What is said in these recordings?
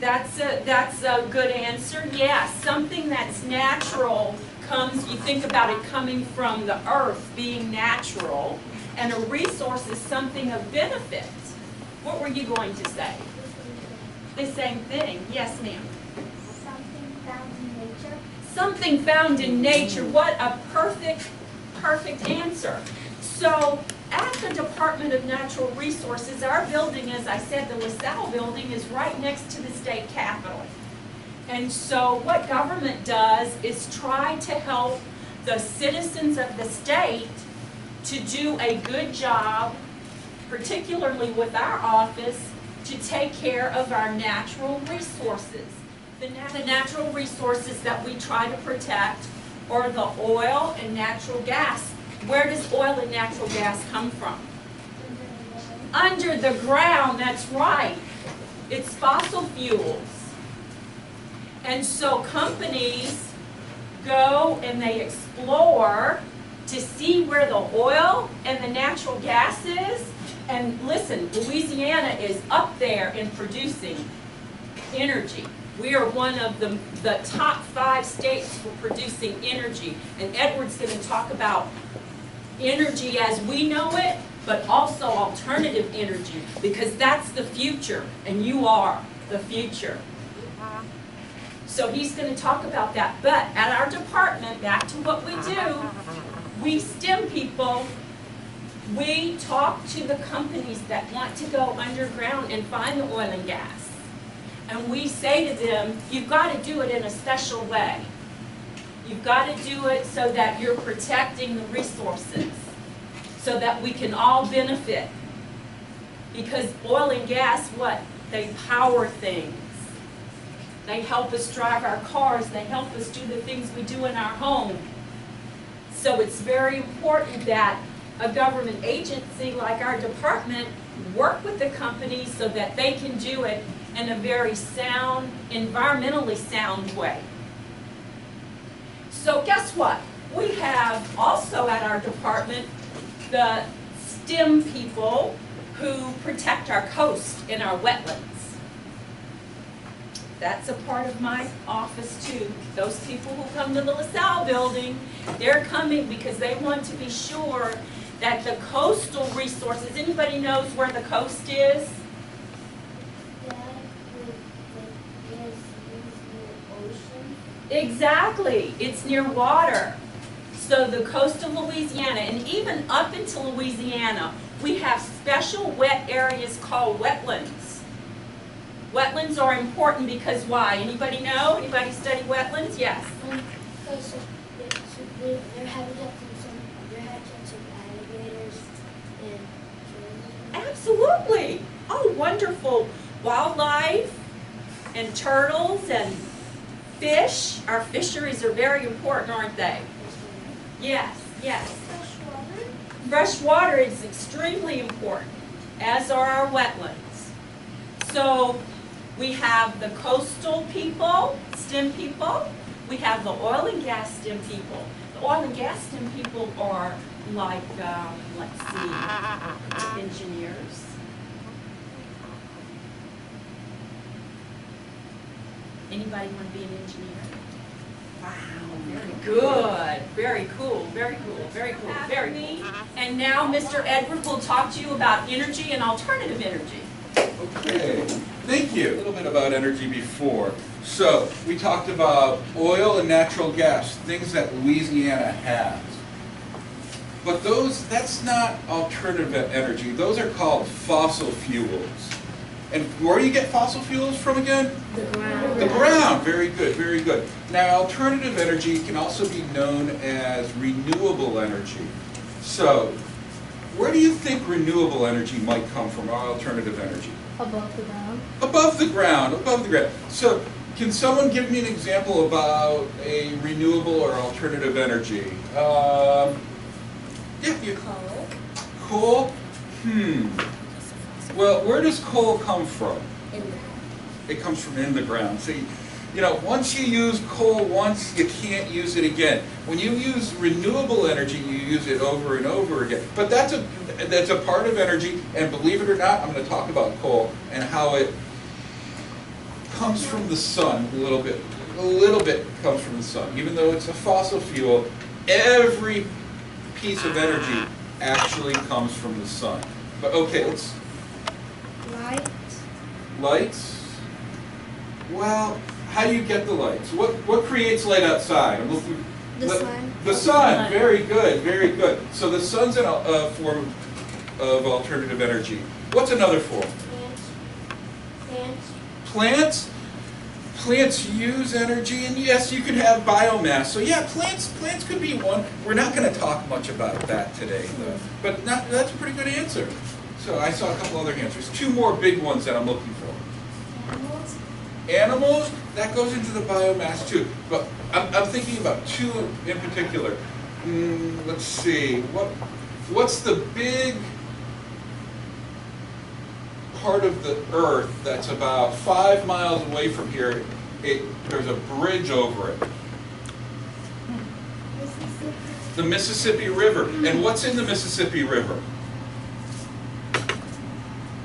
That's a good answer. Yes, something that's natural comes, you think about it coming from the earth, being natural, and a resource is something of benefit. What were you going to say? The same thing. Yes, ma'am. Something found in nature. Something found in nature. What a perfect answer. So, at the Department of Natural Resources, our building, as I said, the LaSalle building, is right next to the state capitol. And so what government does is try to help the citizens of the state to do a good job, particularly with our office, to take care of our natural resources. The natural resources that we try to protect are the oil and natural gas. Where does oil and natural gas come from? Under the ground, that's right. It's fossil fuels. And so companies go and they explore to see where the oil and the natural gas is. And listen, Louisiana is up there in producing energy. We are one of the top 5 states for producing energy. And Edward's going to talk about energy as we know it, but also alternative energy, because that's the future, and you are the future. So he's going to talk about that. But at our department, back to what we do, we STEM people, we talk to the companies that want to go underground and find the oil and gas. And we say to them, you've got to do it in a special way. You've got to do it so that you're protecting the resources, so that we can all benefit. Because oil and gas, what? They power things. They help us drive our cars. They help us do the things we do in our home. So it's very important that a government agency like our department work with the companies so that they can do it in a very sound, environmentally sound way. So guess what? We have also at our department the STEM people who protect our coast and our wetlands. That's a part of my office too. Those people who come to the LaSalle building, they're coming because they want to be sure that the coastal resources, anybody knows where the coast is? Exactly, it's near water. So the coast of Louisiana, and even up into Louisiana, we have special wet areas called wetlands. Wetlands are important because why? Anybody know? Anybody study wetlands? Yes. Because they're habitats of alligators and Absolutely. Oh, wonderful. Wildlife and turtles and fish. Our fisheries are very important, aren't they? Yes, yes. Fresh water is extremely important, as are our wetlands. So we have the coastal people, STEM people. We have the oil and gas STEM people. The oil and gas STEM people are like, let's see, engineers. Anybody want to be an engineer? Wow, very good. Very cool, very cool, very cool, very cool. And now Mr. Edward will talk to you about energy and alternative energy. Okay, thank you. A little bit about energy before. So, we talked about oil and natural gas, things that Louisiana has. But that's not alternative energy. Those are called fossil fuels. And where do you get fossil fuels from again? the ground. The ground. Very good, very good. Now, alternative energy can also be known as renewable energy. So, where do you think renewable energy might come from, or alternative energy? Above the ground. Above the ground, above the ground. So, can someone give me an example about a renewable or alternative energy? Yeah, you. Coal. Coal? Well, where does coal come from? In the ground. It comes from in the ground. See, you know, once you use coal once, you can't use it again. When you use renewable energy, you use it over and over again. But that's a part of energy, and believe it or not, I'm going to talk about coal and how comes from the sun a little bit. A little bit comes from the sun. Even though it's a fossil fuel, every piece of energy actually comes from the sun. But okay, let's... Light. Lights? Well, how do you get the lights? What creates light outside? I'm looking... The sun. The sun, very good, very good. So the sun's a form of alternative energy. What's another form? Plants. Plants? Plants use energy, and yes, you could have biomass. So yeah, plants could be one. We're not going to talk much about that today, though. But that's a pretty good answer. So I saw a couple other answers. Two more big ones that I'm looking for. Animals. Animals, that goes into the biomass too. But I'm thinking about two in particular. Let's see, what's the big part of the earth that's about 5 miles away from here? There's a bridge over it. Mississippi. The Mississippi River. And what's in the Mississippi River?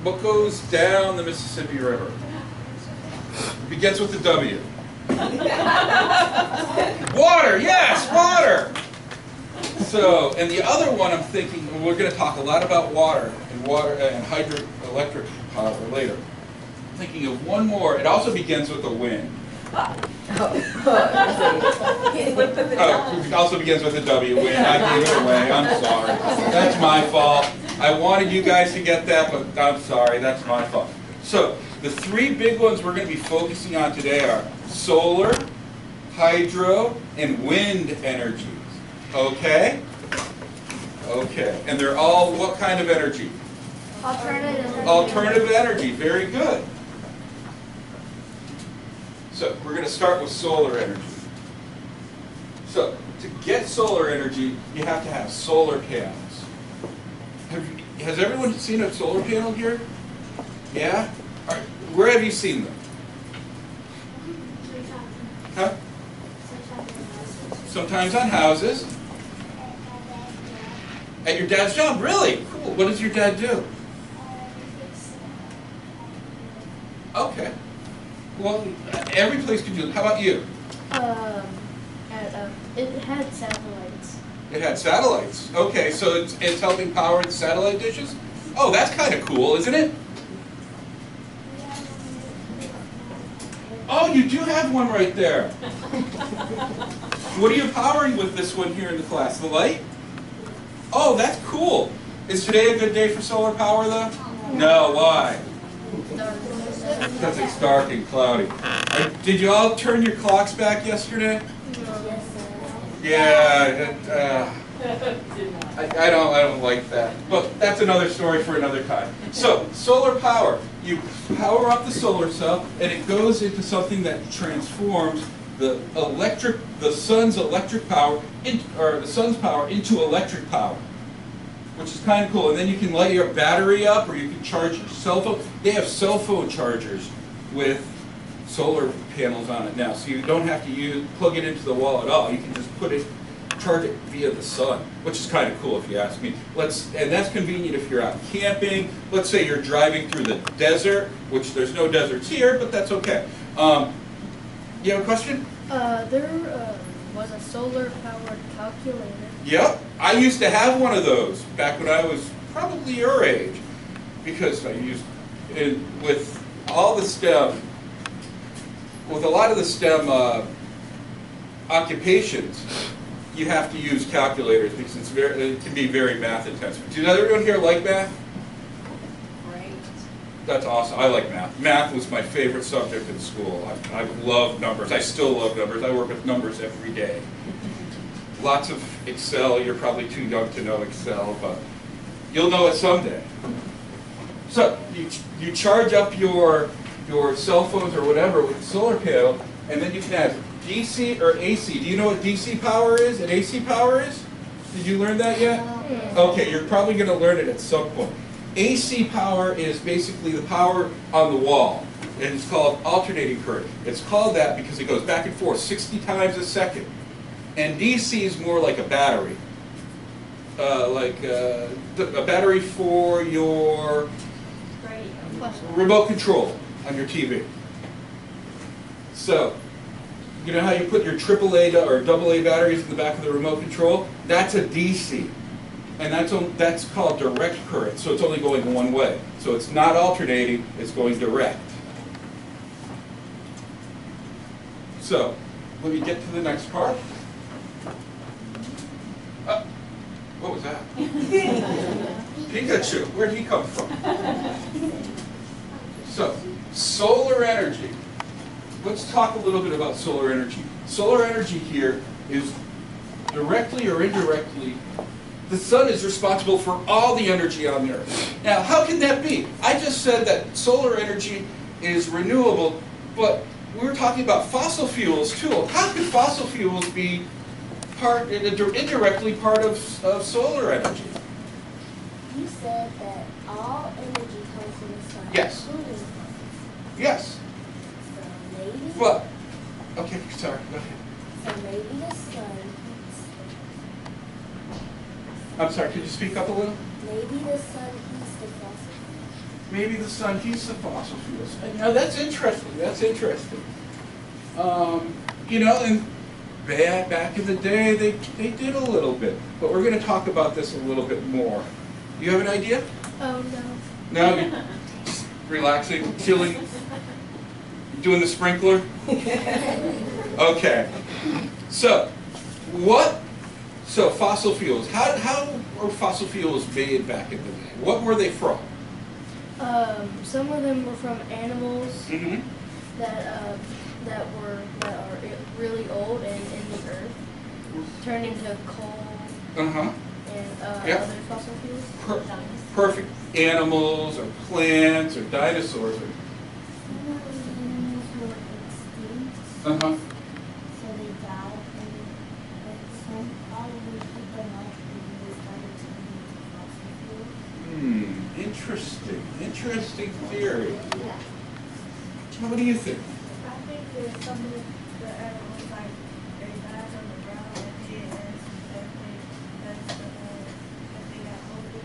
What goes down the Mississippi River? It begins with the W. Water, yes, water. So, and the other one I'm thinking, we're going to talk a lot about water and hydroelectric power later. I'm thinking of one more. It also begins with a wind. Oh, it also begins with a W. Wind. I gave it away. I'm sorry. That's my fault. I wanted you guys to get that, but I'm sorry. That's my fault. So, the three big ones we're going to be focusing on today are solar, hydro, and wind energies. Okay? Okay. And they're all what kind of energy? Alternative. Alternative energy. Very good. So, we're going to start with solar energy. So, to get solar energy, you have to have solar panels. Has everyone seen a solar panel here? Yeah? All right. Where have you seen them? Huh? Sometimes on houses. At your dad's job? Really? Cool. What does your dad do? Okay. Well, every place can do it. How about you? It had satellites. It had satellites. Okay, so it's helping power the satellite dishes? Oh, that's kind of cool, isn't it? Oh, you do have one right there. What are you powering with this one here in the class? The light? Oh, that's cool. Is today a good day for solar power, though? No, why? Because it's dark and cloudy. Did you all turn your clocks back yesterday? Yeah, I don't like that. But that's another story for another time. So, solar power. You power up the solar cell, and it goes into something that transforms the sun's electric power, or the sun's power into electric power, which is kind of cool. And then you can light your battery up, or you can charge your cell phone. They have cell phone chargers with solar panels on it now, so you don't have to plug it into the wall at all. You can just charge it via the sun, which is kind of cool if you ask me. And that's convenient if you're out camping. Let's say you're driving through the desert, which there's no deserts here, but that's okay. You have a question? There was a solar-powered calculator. Yep, I used to have one of those back when I was probably your age, because I used it with all the STEM. With a lot of the STEM occupations, you have to use calculators because it can be very math intensive. Does everyone here like math? Great. That's awesome. I like math. Math was my favorite subject in school. I love numbers. I still love numbers. I work with numbers every day. Lots of Excel. You're probably too young to know Excel, but you'll know it someday. So you charge up your cell phones or whatever with a solar panel, and then you can have DC or AC. Do you know what DC power is and AC power is? Did you learn that yet? Okay, you're probably going to learn it at some point. AC power is basically the power on the wall, and it's called alternating current. It's called that because it goes back and forth 60 times a second. And DC is more like a battery. A battery for your remote control on your TV. So, you know how you put your AAA or AA batteries in the back of the remote control? That's a DC. And that's called direct current, so it's only going one way. So it's not alternating, it's going direct. So, let me get to the next part. What was that? Pikachu, where'd he come from? So, solar energy. Let's talk a little bit about solar energy. Solar energy here is directly or indirectly, the sun is responsible for all the energy on the earth. Now, how can that be? I just said that solar energy is renewable, but we were talking about fossil fuels too. How could fossil fuels be indirectly part of solar energy? You said that all energy comes from the sun. Yes. including fossil Yes, fuels. So maybe, but, okay, sorry, go ahead. so maybe the sun heats. I'm sorry, could you speak up a little? Maybe the sun heats the fossil fuels. Maybe the sun heats the fossil fuels. Now that's interesting, that's interesting. You know, and back in the day, they did a little bit, but we're going to talk about this a little bit more. You have an idea? Oh, no. No? You're relaxing, chilling, doing the sprinkler? Okay. So, fossil fuels. How were fossil fuels made back in the day? What were they from? Some of them were from animals Mm-hmm. that are really old and in the earth, turned into coal Uh-huh. and Yep. other fossil fuels. Perfect. Animals or plants or dinosaurs or... Some of the animals were extinct, Uh-huh. so they died, and some probably put them up and they started turning into fossil fuels. Interesting. Interesting theory. Yeah. What do you think? I think that some of the animals, like, they died on the ground and then as they got older,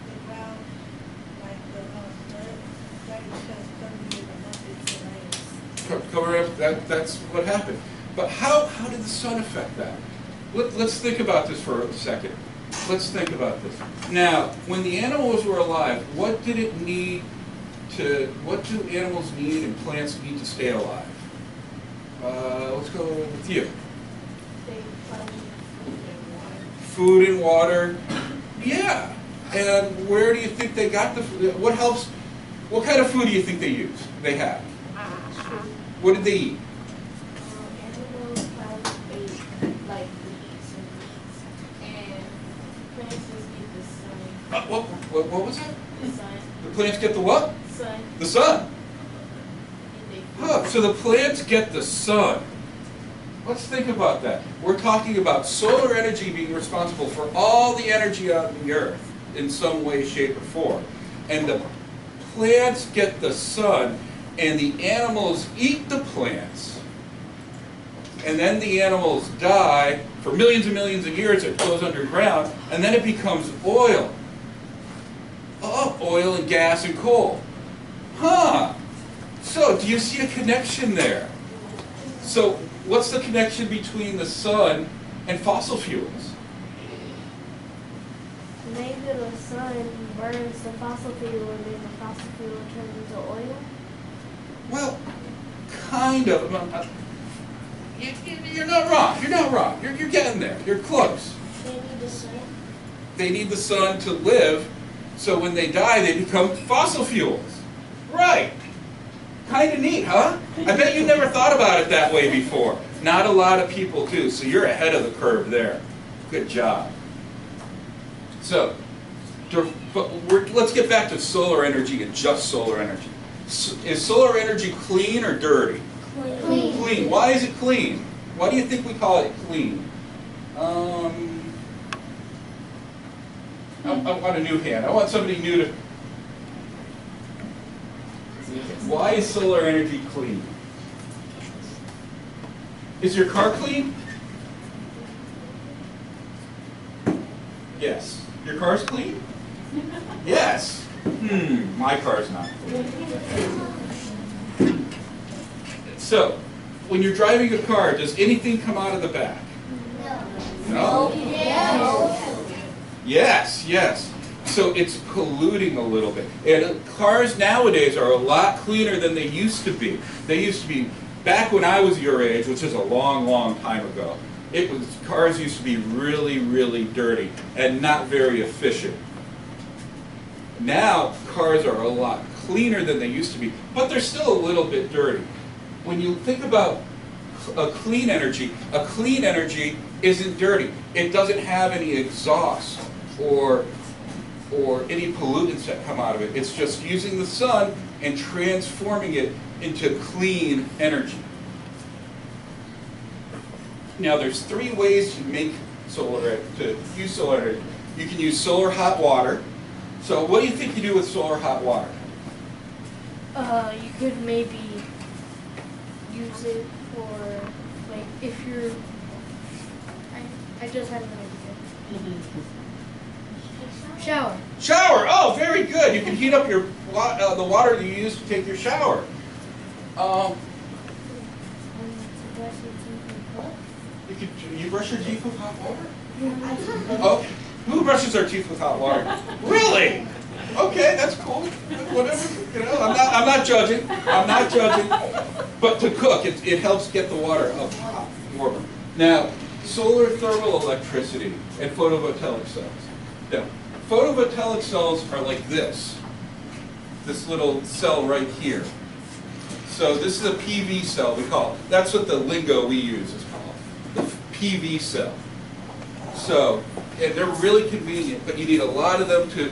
the ground, like the mud, like because permeated enough into land. Cover up, that's what happened. But how did the sun affect that? Let's think about this for a second. Let's think about this. Now, when the animals were alive, what do animals need and plants need to stay alive? Let's go with you. They probably Food and water. Yeah. And where do you think they got the food? What helps? What kind of food do you think they have? What did they eat? animals probably ate like leaves and meats, and plants just get the sun. What was that? The sun. The plants get the what? Sun. The sun. And they Huh, so the plants get the sun. Let's think about that. We're talking about solar energy being responsible for all the energy on the earth in some way, shape, or form. And the plants get the sun, and the animals eat the plants. And then the animals die for millions and millions of years. It goes underground, and then it becomes oil. Oh, oil and gas and coal. Huh. So, do you see a connection there? So, what's the connection between the sun and fossil fuels? Maybe the sun burns the fossil fuel and then the fossil fuel turns into oil. Well, kind of. You're not wrong. You're not wrong. You're getting there. You're close. They need the sun. They need the sun to live, so when they die, they become fossil fuels. Right. Kind of neat, huh? I bet you never thought about it that way before. Not a lot of people do, so you're ahead of the curve there. Good job. So, let's get back to solar energy and just solar energy. Is solar energy clean or dirty? Clean. Clean. Why is it clean? Why do you think we call it clean? I want a new hand. I want somebody new to... Why is solar energy clean? Is your car clean? Yes. Your car's clean? Yes. My car's not. So, when you're driving a car, does anything come out of the back? No? Yes, yes. So it's polluting a little bit. And cars nowadays are a lot cleaner than they used to be. They used to be, back when I was your age, which is a long, long time ago, cars used to be really, really dirty and not very efficient. Now, cars are a lot cleaner than they used to be, but they're still a little bit dirty. When you think about a clean energy isn't dirty. It doesn't have any exhaust or any pollutants that come out of it. It's just using the sun and transforming it into clean energy. Now there's 3 ways to make use solar energy. You can use solar hot water. So what do you think you do with solar hot water? You could maybe use it for, like, if you're, I just had an idea. Shower. Shower! Oh, very good. You can heat up the water that you use to take your shower. You brush your teeth with hot water? Oh, who brushes their teeth with hot water? Really? Okay, that's cool. Whatever. You know, I'm not judging. I'm not judging. But to cook, it helps get the water up hot, warmer. Now, solar thermal electricity and photovoltaic cells. Now, photovoltaic cells are like this little cell right here. So this is a PV cell, we call it. That's what the lingo we use is called, the PV cell. So, and they're really convenient, but you need a lot of them to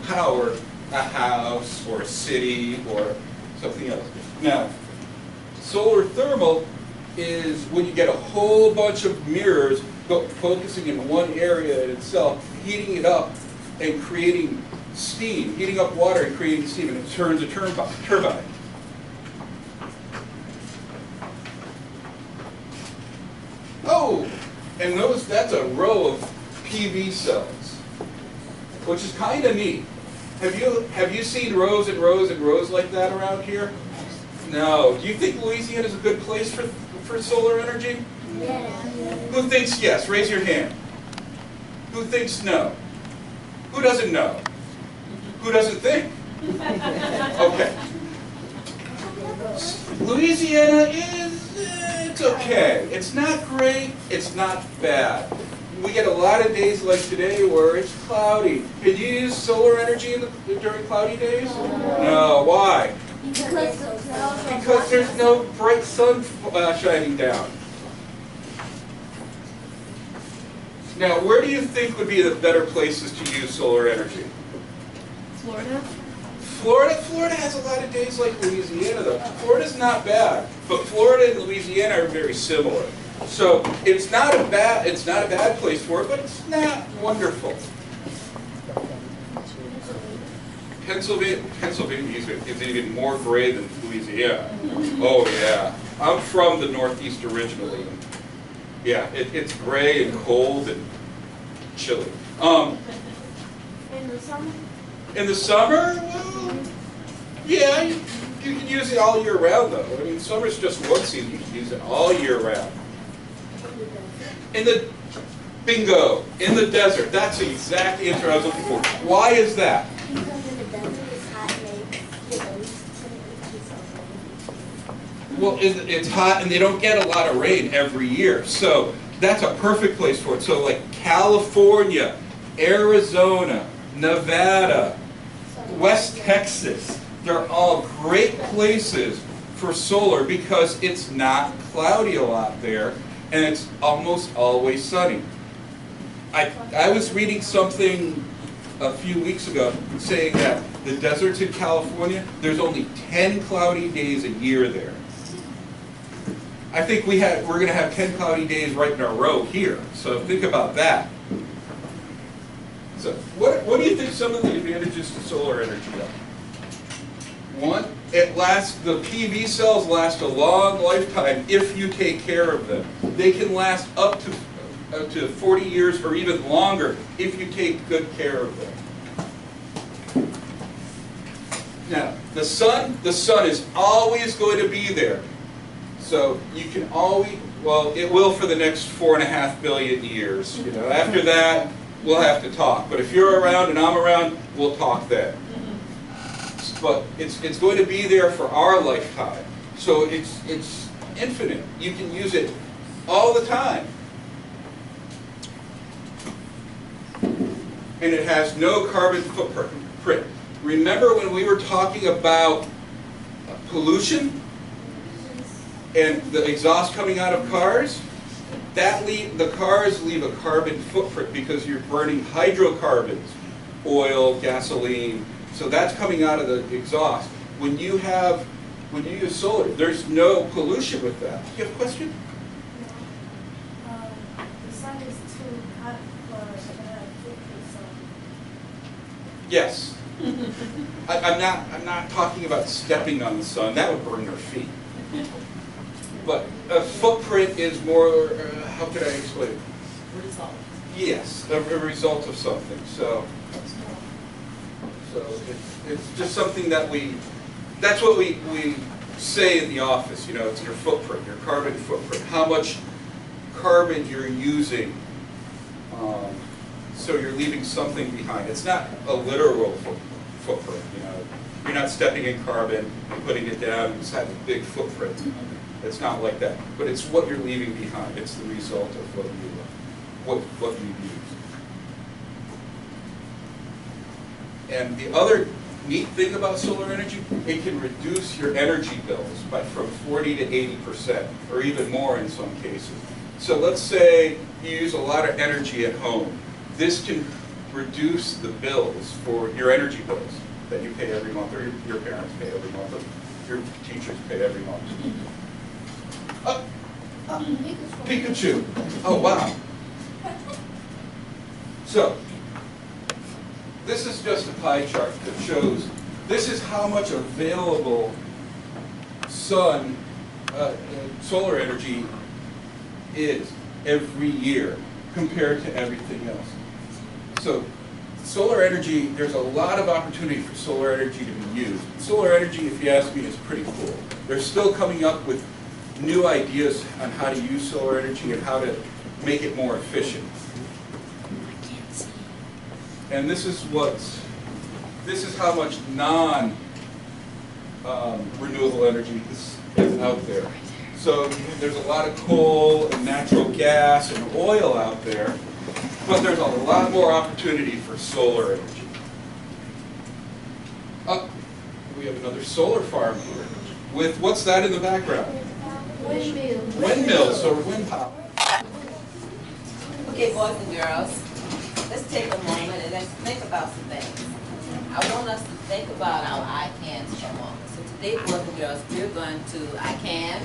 power a house or a city or something else. Now, solar thermal is when you get a whole bunch of mirrors focusing in one area in itself, heating it up and creating steam, heating up water and creating steam, and it turns a turbine. Oh, and that's a row of PV cells, which is kind of neat. Have you seen rows and rows and rows like that around here? No. Do you think Louisiana is a good place for solar energy? Yeah. Who thinks yes? Raise your hand. Who thinks no? Who doesn't know? Who doesn't think? Okay. Louisiana it's okay. It's not great, it's not bad. We get a lot of days like today where it's cloudy. Can you use solar energy during cloudy days? No. Why? Because there's no bright sun shining down. Now, where do you think would be the better places to use solar energy? Florida? Florida has a lot of days like Louisiana, though. Florida's not bad, but Florida and Louisiana are very similar. So it's not a bad place for it, but it's not wonderful. Pennsylvania is even more gray than Louisiana. Oh yeah, I'm from the Northeast originally. Yeah, it's gray and cold and chilly. In the summer? In the summer, well, yeah, you can use it all year round though. I mean, summer's just one season. You can use it all year round. In the desert. That's the exact answer I was looking for. Why is that? Because in the desert it's hot and Well, it's hot and they don't get a lot of rain every year. So that's a perfect place for it. So like California, Arizona, Nevada, West Texas, they're all great places for solar because it's not cloudy a lot there and it's almost always sunny. I was reading something a few weeks ago saying that the deserts in California, there's only 10 cloudy days a year there. I think we're going to have 10 cloudy days right in a row here, so think about that. So what do you think some of the advantages to solar energy are? One, the PV cells last a long lifetime if you take care of them. They can last up to 40 years or even longer if you take good care of them. Now, the sun is always going to be there. So you can always, well, it will for the next 4.5 billion years. You know, after that, we'll have to talk. But if you're around and I'm around, we'll talk then. But it's going to be there for our lifetime. So it's infinite. You can use it all the time. And it has no carbon footprint. Remember when we were talking about pollution and the exhaust coming out of cars? The cars leave a carbon footprint because you're burning hydrocarbons, oil, gasoline. So that's coming out of the exhaust. When you use solar, there's no pollution with that. Do you have a question? The sun is too hot for the sun. Yes. I'm not talking about stepping on the sun. That would burn their feet. But a footprint is more, how could I explain it? Result. Yes, a result of something. So it's just something that that's what we say in the office, you know, it's your footprint, your carbon footprint, how much carbon you're using. So you're leaving something behind. It's not a literal footprint, you know. You're not stepping in carbon and putting it down and just have a big footprint. It's not like that. But it's what you're leaving behind. It's the result of what you use. And the other neat thing about solar energy, it can reduce your energy bills from 40 to 80%, or even more in some cases. So let's say you use a lot of energy at home. This can reduce the bills for your energy bills that you pay every month, or your parents pay every month, or your teachers pay every month. Oh, Pikachu. Oh, wow. So, this is just a pie chart that shows this is how much available solar energy is every year compared to everything else. So solar energy, there's a lot of opportunity for solar energy to be used. Solar energy, if you ask me, is pretty cool. They're still coming up with new ideas on how to use solar energy and how to make it more efficient. And this is how much non-renewable energy is out there. So there's a lot of coal and natural gas and oil out there, but there's a lot more opportunity for solar energy. We have another solar farm here with, what's that in the background? Windmills. Windmills or wind power. Okay, boys and girls, let's take a moment and let's think about some things. I want us to think about our I cans for a moment. So today, boys and girls, we're going to I can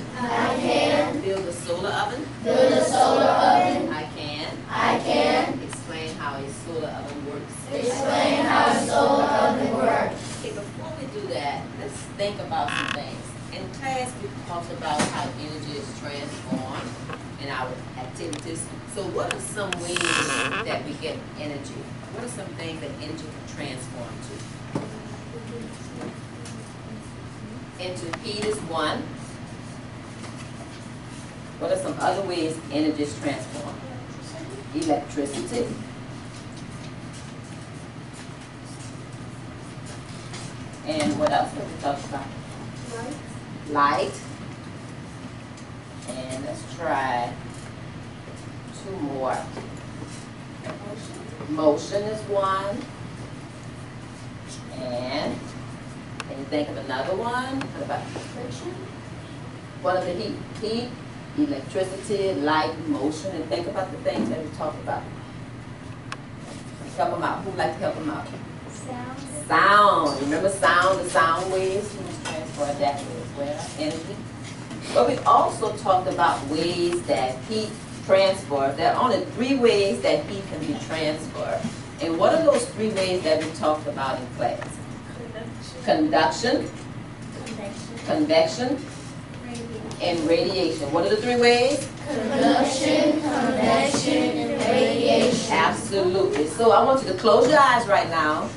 build a solar oven. I can explain how a solar oven works. Okay, before we do that, let's think about some things. In class, we talked about how energy is transformed in our activities. So what are some ways that we get energy? What are some things that energy can transform to? Into heat is one. What are some other ways energy is transformed? Electricity. And what else have we talked about? Light. And let's try two more. Motion is one. And can you think of another one? What about friction? What are the heat? Heat, electricity, light, motion, and think about the things that we talked about. Help them out. Who would like to help them out? Sound. Remember sound, the sound waves? We must transfer that way as well. Energy. But we also talked about ways that heat transfer. There are only 3 ways that heat can be transferred. And what are those 3 ways that we talked about in class? Conduction, convection, and radiation. What are the 3 ways? Conduction, convection, and radiation. Absolutely. So I want you to close your eyes right now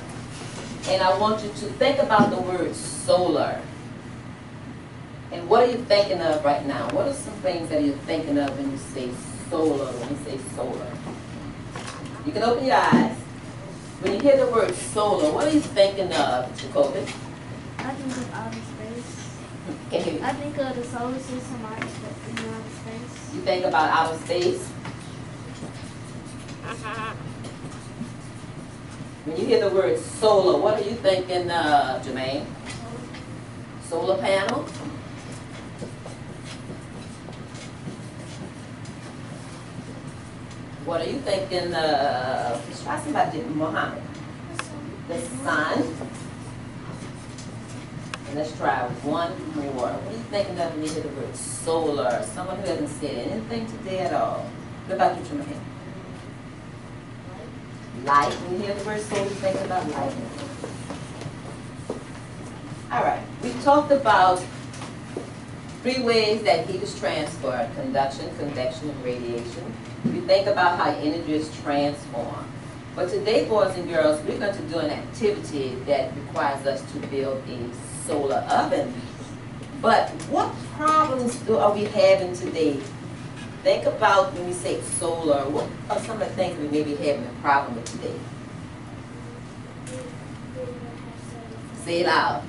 And I want you to think about the word solar. And what are you thinking of right now? What are some things that you're thinking of when you say solar, when you say solar? You can open your eyes. When you hear the word solar, what are you thinking of, Jacoby? I think of outer space. Can you, I think of the solar system outer space. you think about outer space? When you hear the word solar, what are you thinking of, Jermaine? Solar panel? What are you thinking of? Let's try somebody, Mohammed. The sun. And let's try one more. What are you thinking of when you hear the word solar? Someone who hasn't said anything today at all. What about you, Jermaine? Light. When you hear the word solar, think about light. All right. We talked about 3 ways that heat is transferred: conduction, convection, and radiation. We think about how energy is transformed. But today, boys and girls, we're going to do an activity that requires us to build a solar oven. But what problems are we having today? Think about when we say solar, what are some of the things we may be having a problem with today? Say it loud.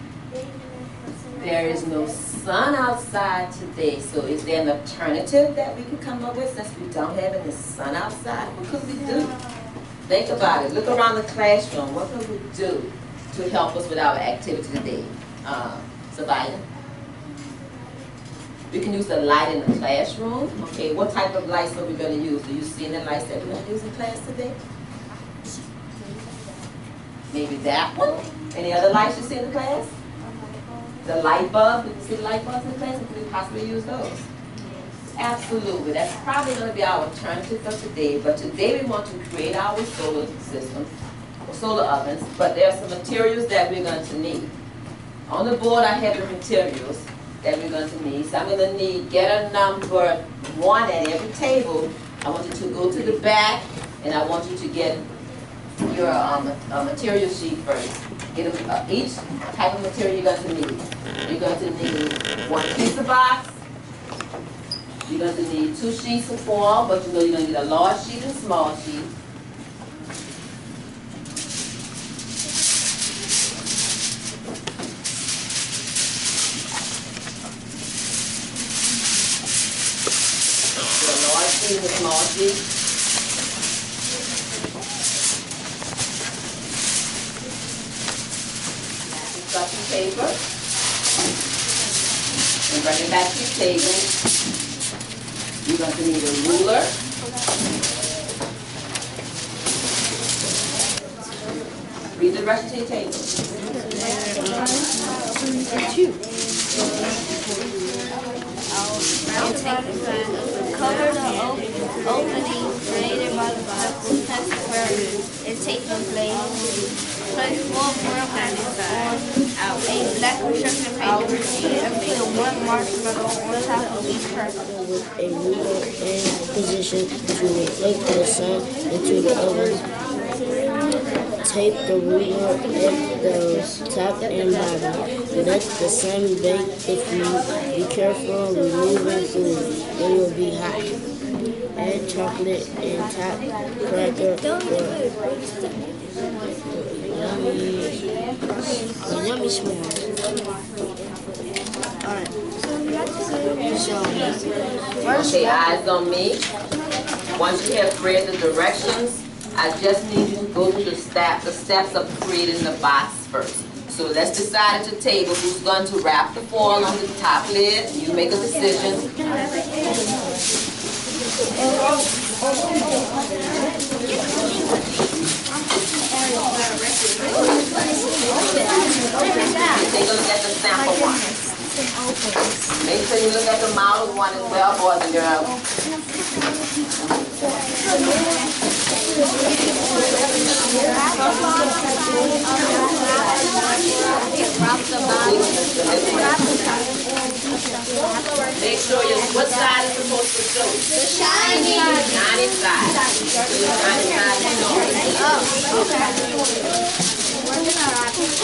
There is no sun outside today, so is there an alternative that we can come up with since we don't have any sun outside? What could we do? Think about it. Look around the classroom. What could we do to help us with our activity today? Sabaya? We can use the light in the classroom. Okay, what type of lights are we going to use? Do you see any lights that we're going to use in class today? Maybe that one? Any other lights you see in the class? The light bulb, did you see the light bulbs in class? Could we possibly use those? Absolutely. That's probably going to be our alternative for today. But today we want to create our solar system, solar ovens, but there are some materials that we're going to need. On the board I have the materials that we're going to need. So I'm going to need, get a number 1 at every table. I want you to go to the back and I want you to get your material sheet first. Get each type of material you're going to need. You're going to need 1 pizza box. You're going to need 2 sheets of foil, but you know you're going to need a large sheet and a small sheet. A large sheet and a small sheet. Construction paper, and bring it back to your table. You're going to need a ruler, read the rest of your table. Cover the opening created by the test where it's taking place. Place 4 markers on a black construction paper and put 1 marshmallow on top of each person. With a ruler in position to reflect the sun into the oven. Tape the ruler at the top and bottom. Let the sun bake the food. Be careful removing food. It will be hot. Add chocolate and top cracker for yummy s'mores. Alright. Okay, eyes on me. Once you have read the directions, I just need you to go through the steps of creating the box first. So let's decide at your table who's going to wrap the foil on the top lid. You make a decision. Take a look at the sample one. Make sure you look at the model one as well, boys and girls. Make sure what side is supposed to show? The shiny side. So your shiny side is showing.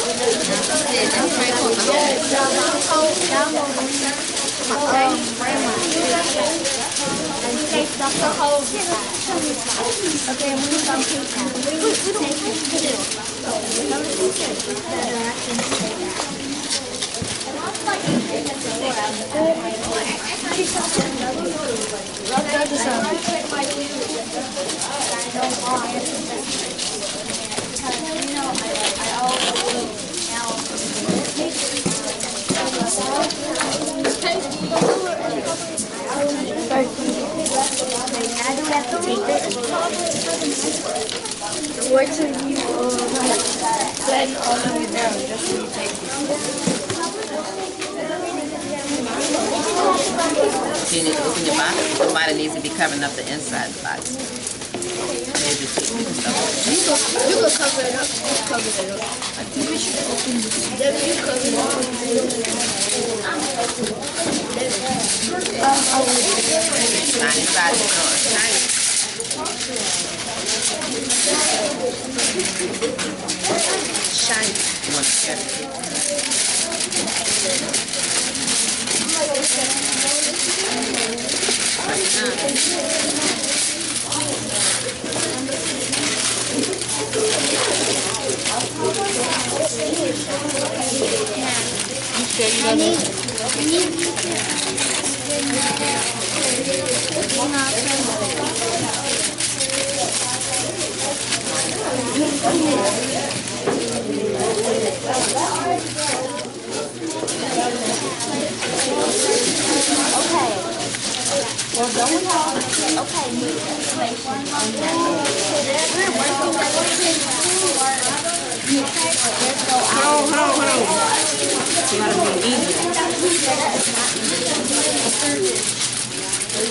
Wait till you blend all of it down, just so you take it. You need to open your box. The miter needs to be covering up the inside of the box. Maybe you can cover it. You can cover it up. Cover it up. I think we should open this. Then you cover it up. Shine inside the door. Shine it. Shine it. You want to share it.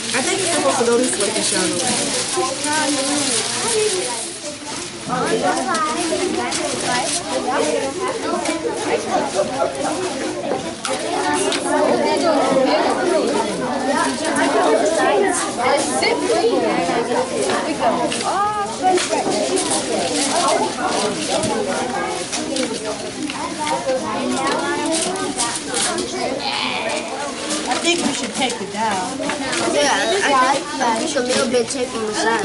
I think it's supposed to go this way to shine I think we should take it down. I think a little bit tape on the side.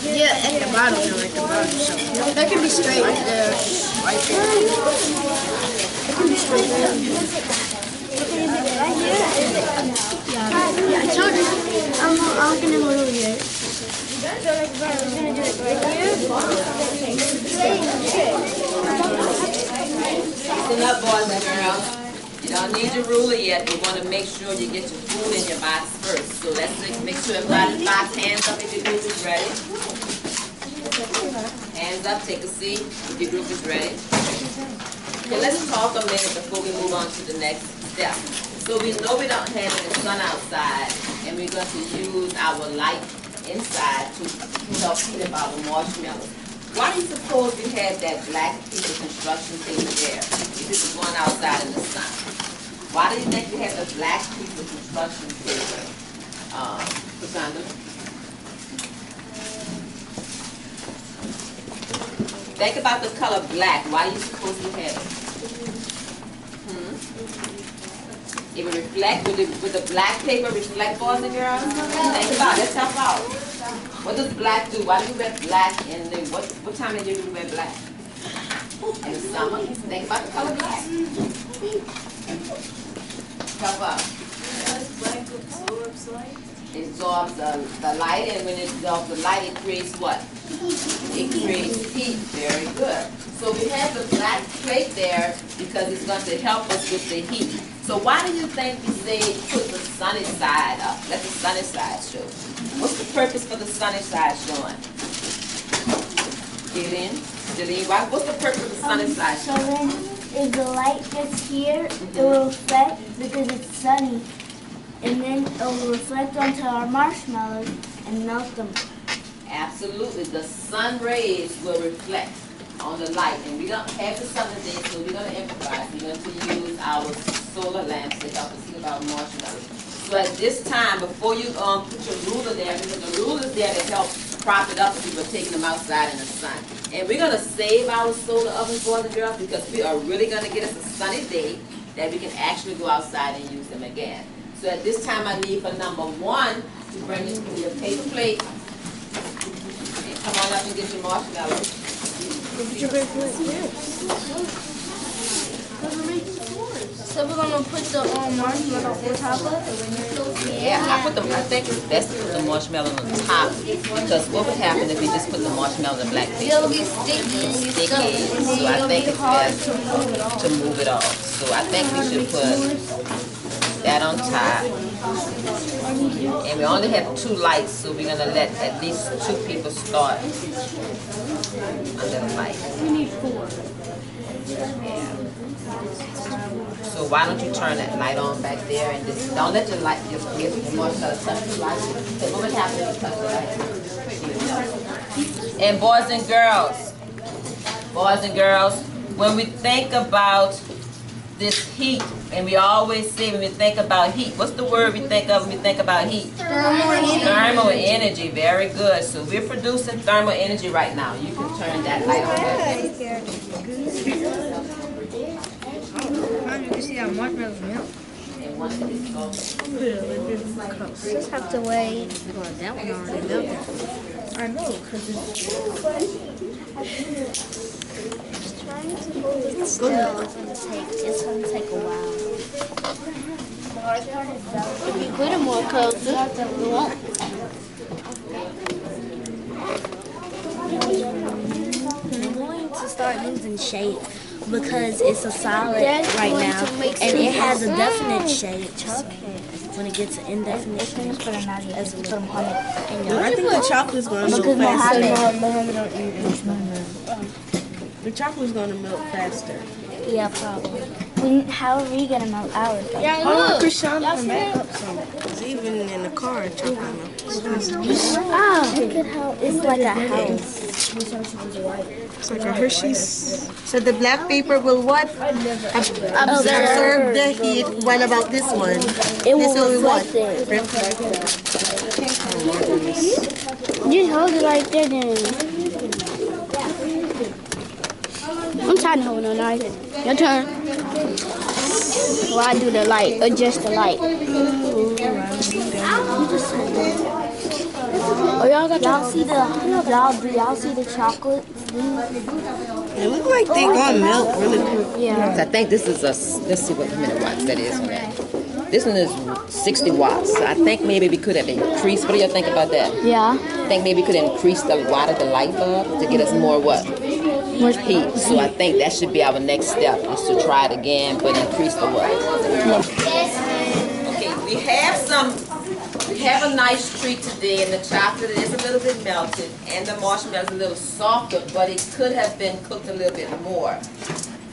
Yeah, at the bottom, like the bottom. So that can be straight right there. Right there. It can be straight there. Yeah, I told you. I'm gonna go over here. Listen up, boys and girls. You don't need your ruler yet. We want to make sure you get your food in your box first. So let's make sure everybody's box, hands up if your group is ready. Hands up, take a seat if your group is ready. Okay, let's talk a minute before we move on to the next step. So we know we don't have any sun outside, and we're going to use our light inside to help heat up our marshmallows. Why do you suppose we have that black piece of construction paper there if it's going outside in the sun? Why do you think we have the black piece of construction paper, Cassandra? Think about the color black. Why are you supposed to have it? It would reflect, would the black paper reflect, boys and girls? Think about it, let's help out. What does black do? Why do you wear black in the, what time of year do you wear black? In the summer? Think about the color black. Help out. Black absorbs light. It absorbs the light, and when it absorbs the light, it creates what? It creates heat. Very good. So we have the black plate there because it's going to help us with the heat. So why do you think we say put the sunny side up? Let the sunny side show. What's the purpose for the sunny side showing? Jillian, what's the purpose of the sunny side So showing? then, if the light gets here, it will reflect because it's sunny, and then it will reflect onto our marshmallows and melt them. Absolutely, the sun rays will reflect on the light, and we don't have the sun today, so we're going to improvise. We're going to use our solar lamps to help us heat our marshmallows. So at this time, before you put your ruler there, because the ruler is there to help prop it up so people are taking them outside in the sun. And we're gonna save our solar ovens, boys and girls, because we are really gonna get us a sunny day that we can actually go outside and use them again. So at this time, I need for number 1 to bring you your paper plate. And come on up and get your marshmallows. So we're gonna put the marshmallow on top of it? Yeah, I think it's best to put the marshmallow on top, because what would happen if you just put the marshmallow in the black paper? It'll get sticky and get stuck. Sticky, so I think it's best to move it off. So I think we should put that on top. And we only have 2 lights, so we're gonna let at least 2 people start under the light. We need 4. So why don't you turn that light on back there and just don't let your light just get the marshmallow touch the light. Because what would happen if you touch the light? And boys and girls, when we think about this heat, and we always say when we think about heat, what's the word we think of when we think about heat? Thermal energy, very good. So we're producing thermal energy right now. You can turn that light on back there. You see how marshmallows melt? And once it is over, Just have to wait. Well, that one already melted. I know, because trying to hold it still it's gonna take a while. The hard part is that if you put it more closer, it won't. I'm going to start losing shape because it's a solid right now, and it has a definite shape. When it gets an indefinite shape, as a little I think the chocolate's going to melt faster. The chocolate's going to melt faster. Yeah, probably. How are we gonna melt ours? Yeah, look. Krishana can make up some. It's even in the car, chocolate melts. Oh, look at how it's like a house. It's like a Hershey's. So the black paper will what? Absorb the heat. What about this one? It This will what? reflect it. Just hold it right there then. I'm trying to hold on. Now. Your turn. While I do the light, adjust the light. Oh, y'all see the chocolate? It looks like they're gonna melt really quick. Yeah. I think this is let's see what many watts that is on that. This one is 60 watts. I think maybe we could have increased. What do you think about that? Yeah. I think maybe we could increase the watt of the light bulb to get us more what? More heat. So I think that should be our next step, is to try it again, but increase the watt. Okay, we have a nice treat today, and the chocolate is a little bit melted, and the marshmallow is a little softer, but it could have been cooked a little bit more.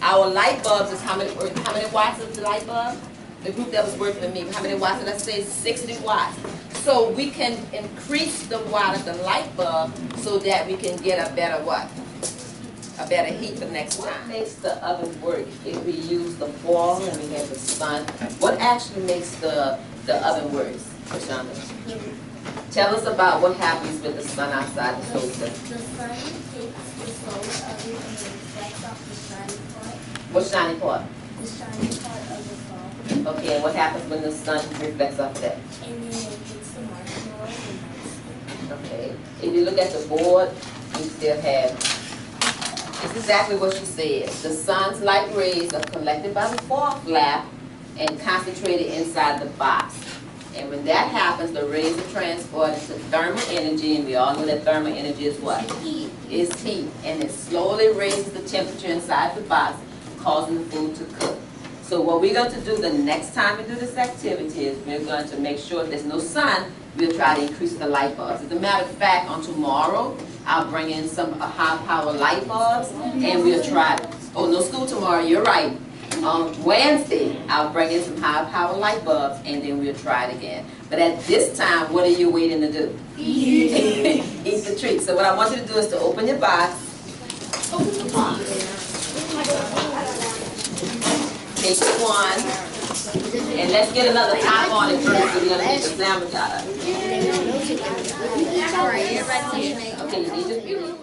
Our light bulbs is how many watts is the light bulb? The group that was working with me, how many watts did I say? 60 watts. So we can increase the watt of the light bulb so that we can get a better what? A better heat for next time. What makes the oven work if we use the fall and we have the sun? What actually makes the oven work, Krishana? Tell us about what happens with the sun outside the stove. The sun takes the solar oven and reflects off the shining part. What shining part? The shining part of the fall. Okay, and what happens when the sun reflects off that? And then it hits the marshmallow and melts. Okay. If you look at the board, you still have. It's exactly what she said. The sun's light rays are collected by the fall flap and concentrated inside the box. And when that happens, the rays are transported to thermal energy, and we all know that thermal energy is what? Heat. Is heat. And it slowly raises the temperature inside the box, causing the food to cook. So what we're going to do the next time we do this activity is we're going to make sure if there's no sun, we'll try to increase the light bulbs. As a matter of fact, on tomorrow, I'll bring in some high-power light bulbs, and we'll try it. Oh, no school tomorrow, you're right. On Wednesday, I'll bring in some high-power light bulbs, and then we'll try it again. But at this time, what are you waiting to do? Eat. Eat the treat. So what I want you to do is to open your box. Open the box. Take one, and let's get another top on it first, so we're going to make the sandwich out of it. like to make. Okay, you need your